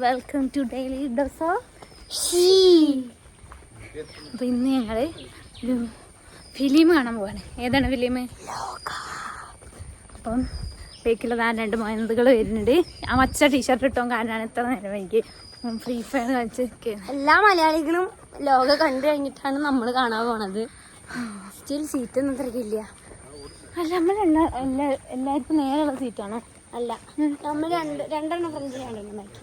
Welcome to daily dose. അപ്പോൾ ഇന്ന് ഞങ്ങൾ ഒരു ഫിലിം കാണാൻ പോവാണ്. ഏതാണ് ഫിലിം? അപ്പം ബേക്കിലതാ 2 മൊയന്തുകൾ വരുന്നുണ്ട്. ആ മച്ച ടീഷർട്ട് ഇട്ടോ കാരണമാണ് ഇത്ര നേരം വൈകി. ഫ്രീ ഫയർ കളിച്ച് എല്ലാ മലയാളികളും ലോകം കണ്ടു കഴിഞ്ഞിട്ടാണ് നമ്മൾ കാണാൻ പോണത്. സ്റ്റിൽ സീറ്റൊന്നും തിരക്കില്ല. അല്ല, നമ്മൾ എല്ലാവർക്കും നേരെയുള്ള സീറ്റാണോ? അല്ല, നമ്മൾ രണ്ടെണ്ണം ഫ്രണ്ടിലാണ് ബാക്കി.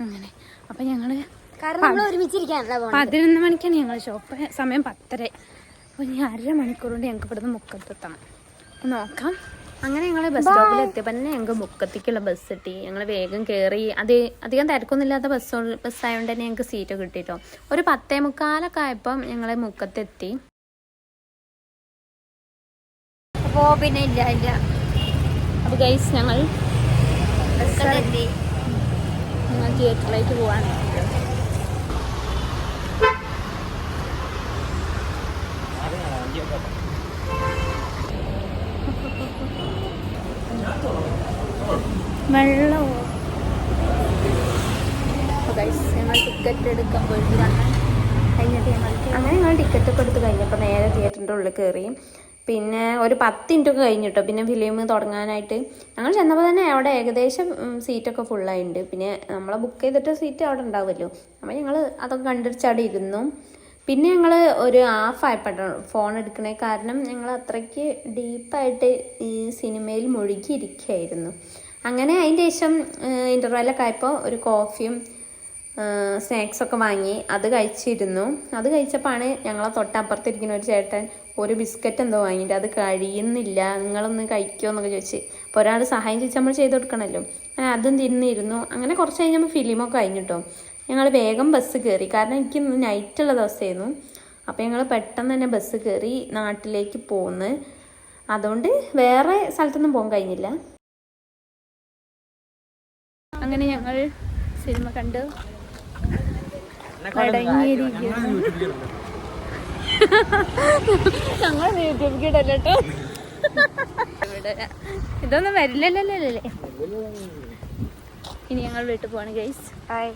അങ്ങനെ അപ്പം ഞങ്ങൾ കാരണം നമ്മൾ ഒരുമിച്ചിരിക്കാനല്ല പോകുന്നത്. 11 മണിക്കാണ് ഞങ്ങൾ ഷോപ്പ്. സമയം 10:30. അപ്പോൾ ഇനി 1/2 മണിക്കൂർ കൊണ്ട് ഞങ്ങൾക്ക് ഇവിടുന്ന് മുക്കത്തെത്തണം. നോക്കാം. അങ്ങനെ ഞങ്ങൾ ബസ് സ്റ്റോപ്പിൽ എത്തിയപ്പോൾ തന്നെ ഞങ്ങൾക്ക് മുക്കത്തേക്കുള്ള ബസ് കിട്ടി. ഞങ്ങൾ വേഗം കയറി. അധികം തിരക്കൊന്നുമില്ലാത്ത ബസ്സായതുകൊണ്ട് തന്നെ ഞങ്ങൾക്ക് സീറ്റ് കിട്ടിയിട്ടോ. ഒരു 10:45 ആയപ്പം ഞങ്ങൾ മുക്കത്തെത്തി. അപ്പോൾ പിന്നെ ഇല്ല അപ്പോൾ ഗൈസ് ഞങ്ങൾ ബസ്സിലെത്തി. ഞങ്ങൾ തിയേറ്ററിലേക്ക് പോവാണ്. വെള്ളമോ? ഗൈസ് ഞങ്ങൾ ടിക്കറ്റ് എടുക്കാൻ പോയിട്ട് കഴിഞ്ഞിട്ട് ഞങ്ങൾ ടിക്കറ്റൊക്കെ എടുത്ത് കഴിഞ്ഞപ്പോൾ നേരെ തിയേറ്ററിൻ്റെ ഉള്ളിൽ കയറി. പിന്നെ ഒരു 10 മിനിറ്റ് കഴിഞ്ഞിട്ടോ പിന്നെ ഫിലിം തുടങ്ങാനായിട്ട്. ഞങ്ങൾ ചെന്നപ്പോൾ തന്നെ അവിടെ ഏകദേശം സീറ്റൊക്കെ ഫുള്ളായിട്ടുണ്ട്. പിന്നെ നമ്മൾ ബുക്ക് ചെയ്തിട്ട് സീറ്റ് അവിടെ ഉണ്ടാവുമല്ലോ. അപ്പോൾ ഞങ്ങൾ അതൊക്കെ കണ്ടിട്ട് അവിടെ ഇരുന്നു. പിന്നെ ഞങ്ങൾ ഒരു ഹാഫായപ്പോട്ടോ ഫോൺ എടുക്കണേ. കാരണം ഞങ്ങൾ അത്രയ്ക്ക് ഡീപ്പായിട്ട് ഈ സിനിമയിൽ മുഴുകിയിരിക്കുകയായിരുന്നു. അങ്ങനെ അതിൻ്റെ ശേഷം ഇൻ്റർവെല്ലൊക്കെ ആയപ്പോൾ ഒരു കോഫിയും സ്നാക്സൊക്കെ വാങ്ങി അത് കഴിച്ചിരുന്നു. അത് കഴിച്ചപ്പോഴാണ് ഞങ്ങളെ തൊട്ടപ്പുറത്തിരിക്കുന്ന ഒരു ചേട്ടൻ ഒരു ബിസ്ക്കറ്റ് എന്തോ വാങ്ങിയിട്ട് അത് കഴിയുന്നില്ല, നിങ്ങളൊന്ന് കഴിക്കുമോ എന്നൊക്കെ ചോദിച്ച്. അപ്പോൾ ഒരാൾ സഹായം ചോദിച്ചാൽ നമ്മൾ ചെയ്ത് കൊടുക്കണമല്ലോ. അങ്ങനെ അതും തിന്നിരുന്നു. അങ്ങനെ കുറച്ച് കഴിഞ്ഞപ്പോൾ ഫിലിമൊക്കെ കഴിഞ്ഞിട്ടോ ഞങ്ങൾ വേഗം ബസ് കയറി. കാരണം എനിക്ക് നൈറ്റുള്ള ദിവസമായിരുന്നു. അപ്പോൾ ഞങ്ങൾ പെട്ടെന്ന് തന്നെ ബസ് കയറി നാട്ടിലേക്ക് പോന്ന്. അതുകൊണ്ട് വേറെ സ്ഥലത്തൊന്നും പോകാൻ കഴിഞ്ഞില്ല. അങ്ങനെ ഞങ്ങൾ സിനിമ കണ്ട് ഞങ്ങൾ യൂട്യൂബ് കിടല്ലോ കേട്ടോ. ഇതൊന്നും വരില്ലല്ലേ. ഇനി ഞങ്ങൾ വീട്ടിൽ പോവാണ് ഗൈസ്. ഹായ്.